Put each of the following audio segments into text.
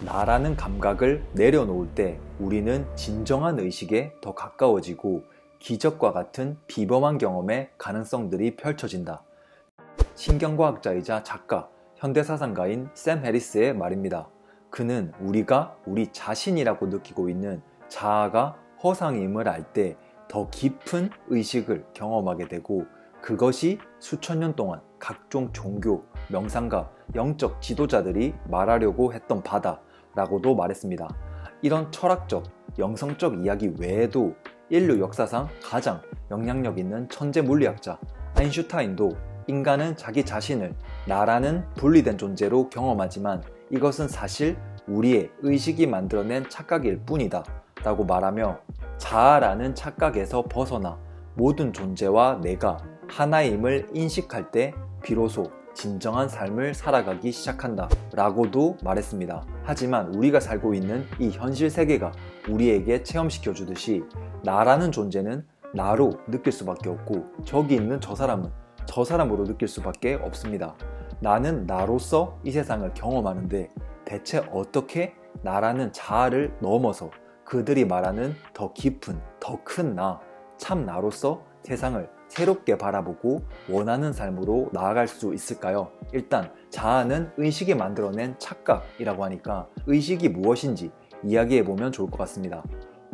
나라는 감각을 내려놓을 때 우리는 진정한 의식에 더 가까워지고 기적과 같은 비범한 경험의 가능성들이 펼쳐진다. 신경과학자이자 작가, 현대사상가인 샘 해리스의 말입니다. 그는 우리가 우리 자신이라고 느끼고 있는 자아가 허상임을 알 때 더 깊은 의식을 경험하게 되고 그것이 수천 년 동안 각종 종교, 명상가, 영적 지도자들이 말하려고 했던 바다 라고도 말했습니다. 이런 철학적, 영성적 이야기 외에도 인류 역사상 가장 영향력 있는 천재 물리학자 아인슈타인도 인간은 자기 자신을 나라는 분리된 존재로 경험하지만 이것은 사실 우리의 의식이 만들어낸 착각일 뿐이다 라고 말하며 자아라는 착각에서 벗어나 모든 존재와 내가 하나임을 인식할 때 비로소 진정한 삶을 살아가기 시작한다 라고도 말했습니다. 하지만 우리가 살고 있는 이 현실 세계가 우리에게 체험시켜 주듯이 나라는 존재는 나로 느낄 수밖에 없고 저기 있는 저 사람은 저 사람으로 느낄 수밖에 없습니다. 나는 나로서 이 세상을 경험하는데 대체 어떻게 나라는 자아를 넘어서 그들이 말하는 더 깊은, 더 큰 나, 참 나로서 세상을 새롭게 바라보고 원하는 삶으로 나아갈 수 있을까요? 일단 자아는 의식이 만들어낸 착각이라고 하니까 의식이 무엇인지 이야기해보면 좋을 것 같습니다.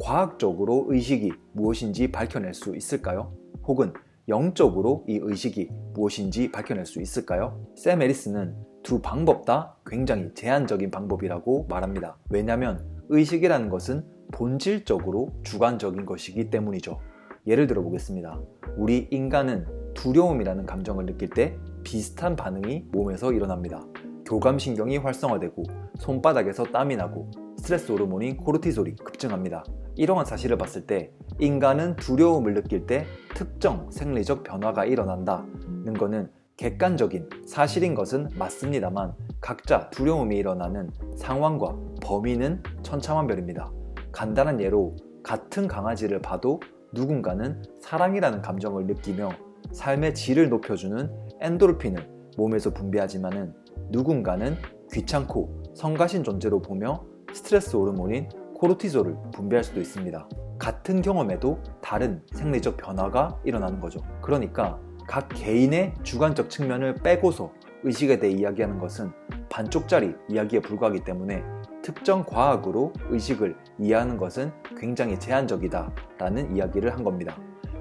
과학적으로 의식이 무엇인지 밝혀낼 수 있을까요? 혹은 영적으로 이 의식이 무엇인지 밝혀낼 수 있을까요? 샘 해리스는 두 방법 다 굉장히 제한적인 방법이라고 말합니다. 왜냐하면 의식이라는 것은 본질적으로 주관적인 것이기 때문이죠. 예를 들어 보겠습니다. 우리 인간은 두려움이라는 감정을 느낄 때 비슷한 반응이 몸에서 일어납니다. 교감신경이 활성화되고 손바닥에서 땀이 나고 스트레스 호르몬인 코르티솔이 급증합니다. 이러한 사실을 봤을 때 인간은 두려움을 느낄 때 특정 생리적 변화가 일어난다는 것은 객관적인 사실인 것은 맞습니다만 각자 두려움이 일어나는 상황과 범위는 천차만별입니다. 간단한 예로 같은 강아지를 봐도 누군가는 사랑이라는 감정을 느끼며 삶의 질을 높여주는 엔도르핀을 몸에서 분비하지만은 누군가는 귀찮고 성가신 존재로 보며 스트레스 호르몬인 코르티솔을 분비할 수도 있습니다. 같은 경험에도 다른 생리적 변화가 일어나는 거죠. 그러니까 각 개인의 주관적 측면을 빼고서 의식에 대해 이야기하는 것은 반쪽짜리 이야기에 불과하기 때문에 특정 과학으로 의식을 이해하는 것은 굉장히 제한적이다 라는 이야기를 한 겁니다.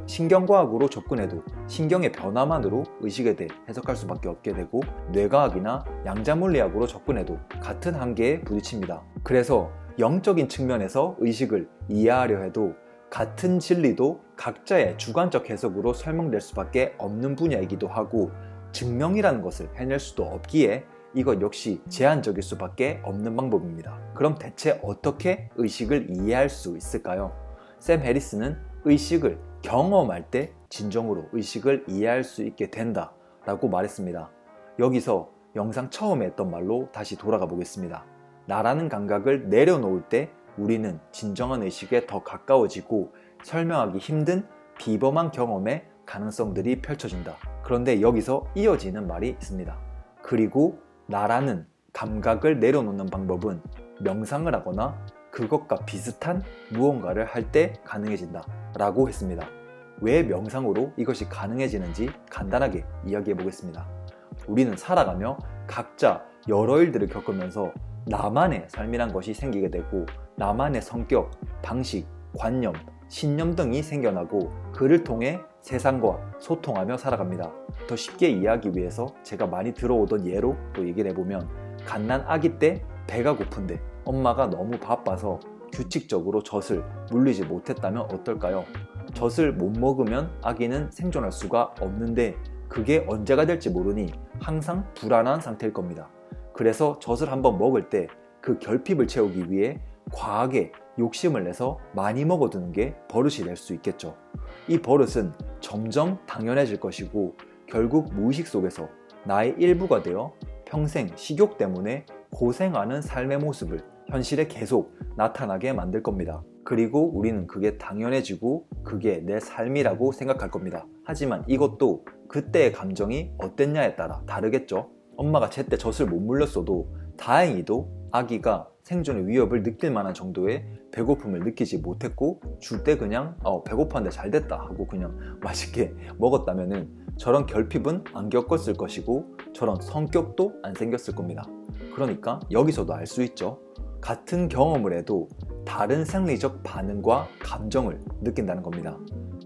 신경과학으로 접근해도 신경의 변화만으로 의식에 대해 해석할 수밖에 없게 되고 뇌과학이나 양자물리학으로 접근해도 같은 한계에 부딪힙니다. 그래서 영적인 측면에서 의식을 이해하려 해도 같은 진리도 각자의 주관적 해석으로 설명될 수밖에 없는 분야이기도 하고 증명이라는 것을 해낼 수도 없기에 이것 역시 제한적일 수밖에 없는 방법입니다. 그럼 대체 어떻게 의식을 이해할 수 있을까요? 샘 해리스는 의식을 경험할 때 진정으로 의식을 이해할 수 있게 된다 라고 말했습니다. 여기서 영상 처음에 했던 말로 다시 돌아가 보겠습니다. 나라는 감각을 내려놓을 때 우리는 진정한 의식에 더 가까워지고 설명하기 힘든 비범한 경험의 가능성들이 펼쳐진다. 그런데 여기서 이어지는 말이 있습니다. 그리고 나라는 감각을 내려놓는 방법은 명상을 하거나 그것과 비슷한 무언가를 할 때 가능해진다 라고 했습니다. 왜 명상으로 이것이 가능해지는지 간단하게 이야기해 보겠습니다. 우리는 살아가며 각자 여러 일들을 겪으면서 나만의 삶이란 것이 생기게 되고 나만의 성격, 방식, 관념, 신념 등이 생겨나고 그를 통해 세상과 소통하며 살아갑니다. 더 쉽게 이해하기 위해서 제가 많이 들어오던 예로 또 얘기를 해보면 갓난 아기 때 배가 고픈데 엄마가 너무 바빠서 규칙적으로 젖을 물리지 못했다면 어떨까요? 젖을 못 먹으면 아기는 생존할 수가 없는데 그게 언제가 될지 모르니 항상 불안한 상태일 겁니다. 그래서 젖을 한번 먹을 때 그 결핍을 채우기 위해 과하게 욕심을 내서 많이 먹어두는 게 버릇이 될 수 있겠죠. 이 버릇은 점점 당연해질 것이고 결국 무의식 속에서 나의 일부가 되어 평생 식욕 때문에 고생하는 삶의 모습을 현실에 계속 나타나게 만들 겁니다. 그리고 우리는 그게 당연해지고 그게 내 삶이라고 생각할 겁니다. 하지만 이것도 그때의 감정이 어땠냐에 따라 다르겠죠. 엄마가 제때 젖을 못 물렸어도 다행히도 아기가 생존의 위협을 느낄 만한 정도의 배고픔을 느끼지 못했고 줄 때 그냥 배고팠는데 잘됐다 하고 그냥 맛있게 먹었다면은 저런 결핍은 안 겪었을 것이고 저런 성격도 안 생겼을 겁니다. 그러니까 여기서도 알 수 있죠. 같은 경험을 해도 다른 생리적 반응과 감정을 느낀다는 겁니다.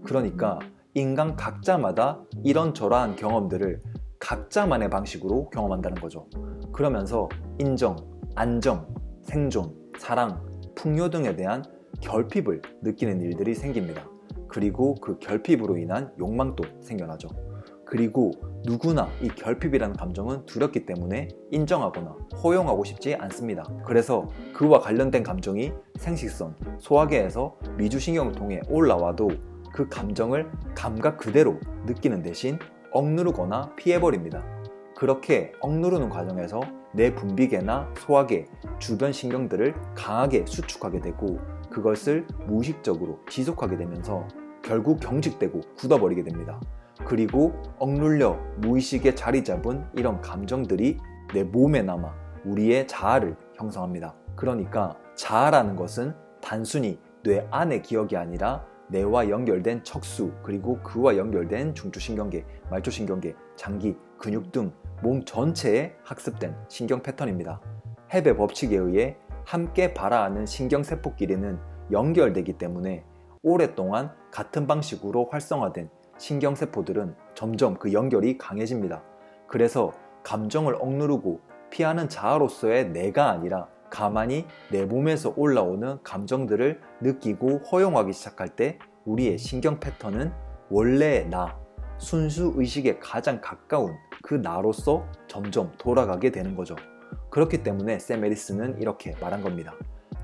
그러니까 인간 각자마다 이런저러한 경험들을 각자만의 방식으로 경험한다는 거죠. 그러면서 인정, 안정, 생존, 사랑, 풍요 등에 대한 결핍을 느끼는 일들이 생깁니다. 그리고 그 결핍으로 인한 욕망도 생겨나죠. 그리고 누구나 이 결핍이라는 감정은 두렵기 때문에 인정하거나 허용하고 싶지 않습니다. 그래서 그와 관련된 감정이 생식선, 소화계에서 미주신경을 통해 올라와도 그 감정을 감각 그대로 느끼는 대신 억누르거나 피해버립니다. 그렇게 억누르는 과정에서 내 분비계나 소화계, 주변 신경들을 강하게 수축하게 되고 그것을 무의식적으로 지속하게 되면서 결국 경직되고 굳어버리게 됩니다. 그리고 억눌려 무의식에 자리 잡은 이런 감정들이 내 몸에 남아 우리의 자아를 형성합니다. 그러니까 자아라는 것은 단순히 뇌 안의 기억이 아니라 뇌와 연결된 척수, 그리고 그와 연결된 중추신경계, 말초신경계, 장기, 근육 등 몸 전체에 학습된 신경 패턴입니다. 헤베 법칙에 의해 함께 발화하는 신경세포끼리는 연결되기 때문에 오랫동안 같은 방식으로 활성화된 신경세포들은 점점 그 연결이 강해집니다. 그래서 감정을 억누르고 피하는 자아로서의 내가 아니라 가만히 내 몸에서 올라오는 감정들을 느끼고 허용하기 시작할 때 우리의 신경 패턴은 원래의 나, 순수 의식에 가장 가까운 그 나로서 점점 돌아가게 되는 거죠. 그렇기 때문에 샘 에리스는 이렇게 말한 겁니다.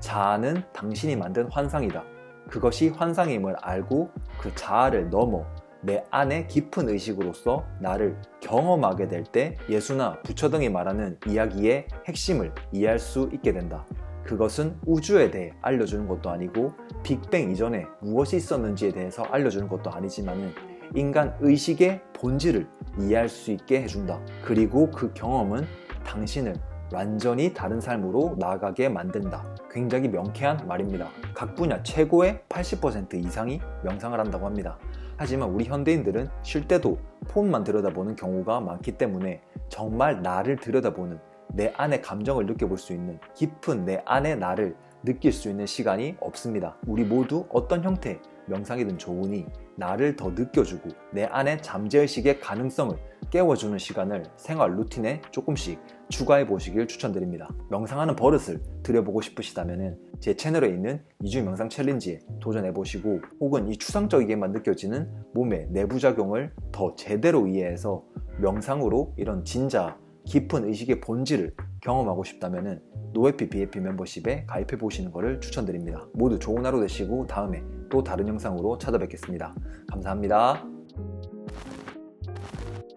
자아는 당신이 만든 환상이다. 그것이 환상임을 알고 그 자아를 넘어 내 안의 깊은 의식으로서 나를 경험하게 될 때 예수나 부처 등이 말하는 이야기의 핵심을 이해할 수 있게 된다. 그것은 우주에 대해 알려주는 것도 아니고 빅뱅 이전에 무엇이 있었는지에 대해서 알려주는 것도 아니지만은 인간 의식의 본질을 이해할 수 있게 해준다. 그리고 그 경험은 당신을 완전히 다른 삶으로 나아가게 만든다. 굉장히 명쾌한 말입니다. 각 분야 최고의 80% 이상이 명상을 한다고 합니다. 하지만 우리 현대인들은 쉴 때도 폰만 들여다보는 경우가 많기 때문에 정말 나를 들여다보는 내 안의 감정을 느껴볼 수 있는 깊은 내 안의 나를 느낄 수 있는 시간이 없습니다. 우리 모두 어떤 형태의 명상이든 좋으니 나를 더 느껴주고 내 안의 잠재의식의 가능성을 깨워주는 시간을 생활 루틴에 조금씩 추가해 보시길 추천드립니다. 명상하는 버릇을 들여보고 싶으시다면 제 채널에 있는 2주 명상 챌린지에 도전해 보시고 혹은 이 추상적이게만 느껴지는 몸의 내부작용을 더 제대로 이해해서 명상으로 이런 진짜 깊은 의식의 본질을 경험하고 싶다면 노에피 BFP 멤버십에 가입해 보시는 것을 추천드립니다. 모두 좋은 하루 되시고 다음에 또 다른 영상으로 찾아뵙겠습니다. 감사합니다.